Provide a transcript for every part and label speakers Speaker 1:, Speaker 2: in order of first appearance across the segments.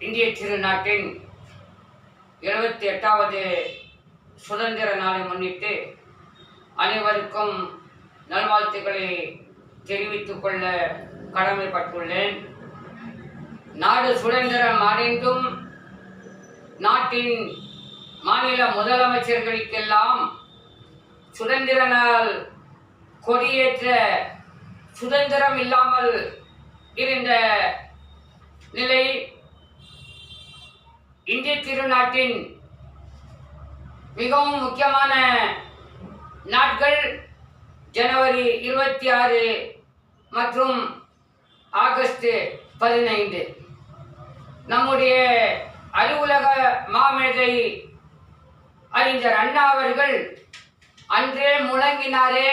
Speaker 1: இந்திய திருநாட்டின் 78வது சுதந்திர நாளை முன்னிட்டு அனைவருக்கும் நல்வாழ்த்துக்களை தெரிவித்துக் கொள்ள கடமைப்பட்டுள்ளேன். நாடு சுதந்திரம் அடைந்தும் நாட்டின் மாநில முதலமைச்சர்களுக்கெல்லாம் சுதந்திர நாள் கொடியேற்ற சுதந்திரம் இல்லாமல் இருந்த நிலை இந்திய திருநாட்டின் மிகவும் முக்கியமான நாட்கள் ஜனவரி 26 மற்றும் ஆகஸ்ட் 15. நம்முடைய அலுவலக மாமேதை அறிஞர் அண்ணா அவர்கள் அன்றே முழங்கினாரே,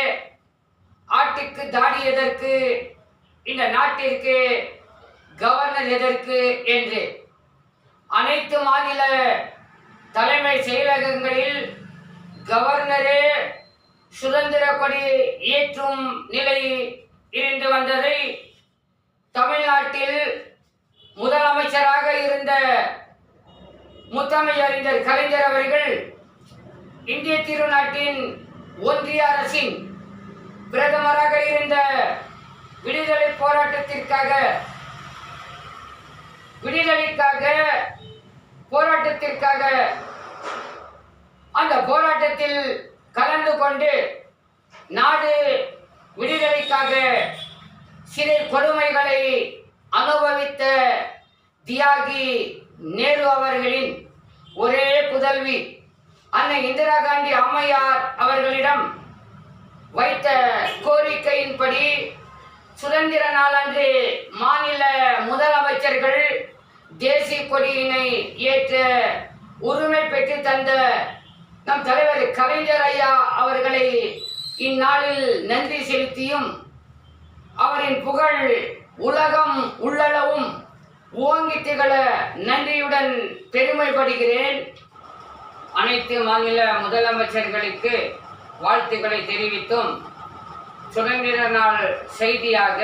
Speaker 1: ஆட்டுக்கு தாடி எதற்கு, இந்த நாட்டிற்கு கவர்னர் எதற்கு என்று. அனைத்து மாநில தலைமை செயலகங்களில் கவர்னரே சுதந்திர கொடி ஏற்றும் நிலை இருந்து வந்ததை தமிழ்நாட்டில் முதலமைச்சராக இருந்த முத்தமிழறிஞர் கலைஞர் அவர்கள் இந்திய திருநாட்டின் ஒன்றிய அரசின் பிரதமராக இருந்த விடுதலை போராட்டத்திற்காக அந்த போராட்டத்தில் கலந்து கொண்டு நாடு விடுதலைக்காக சிறை கொடுமைகளை அனுபவித்த தியாகி நேரு அவர்களின் ஒரே புதல்வி அன்னை இந்திரா காந்தி அம்மையார் அவர்களிடம் வைத்த கோரிக்கையின்படி சுதந்திர நாளன்று மாநில முதலமைச்சர்கள் தேசிய கொடியினை ஏற்ற உரிமை பெற்று தந்த நம் தலைவர் கலைஞர் ஐயா அவர்களை இந்நாளில் நன்றி செலுத்தியும் அவரின் புகழ் உலகம் உள்ளளவும் ஓங்கி திகழ நன்றியுடன் பெருமைப்படுகிறேன். அனைத்து மாநில முதலமைச்சர்களுக்கு வாழ்த்துக்களை தெரிவித்தும் சுதந்திர நாள் செய்தியாக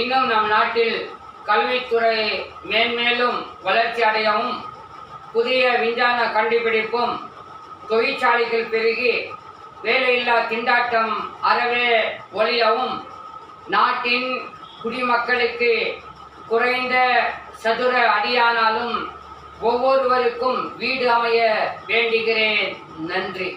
Speaker 1: இன்னும் நம் நாட்டில் கல்வித்துறை மேன்மேலும் வளர்ச்சி அடையவும், புதிய விஞ்ஞான கண்டுபிடிப்பும், தொழிற்சாலைகள் பெருகி வேலையில்லா திண்டாட்டம் அறவே ஒழியவும், நாட்டின் குடிமக்களுக்கு குறைந்த சதுர அடியானாலும் ஒவ்வொருவருக்கும் வீடு அமைய வேண்டுகிறேன். நன்றி.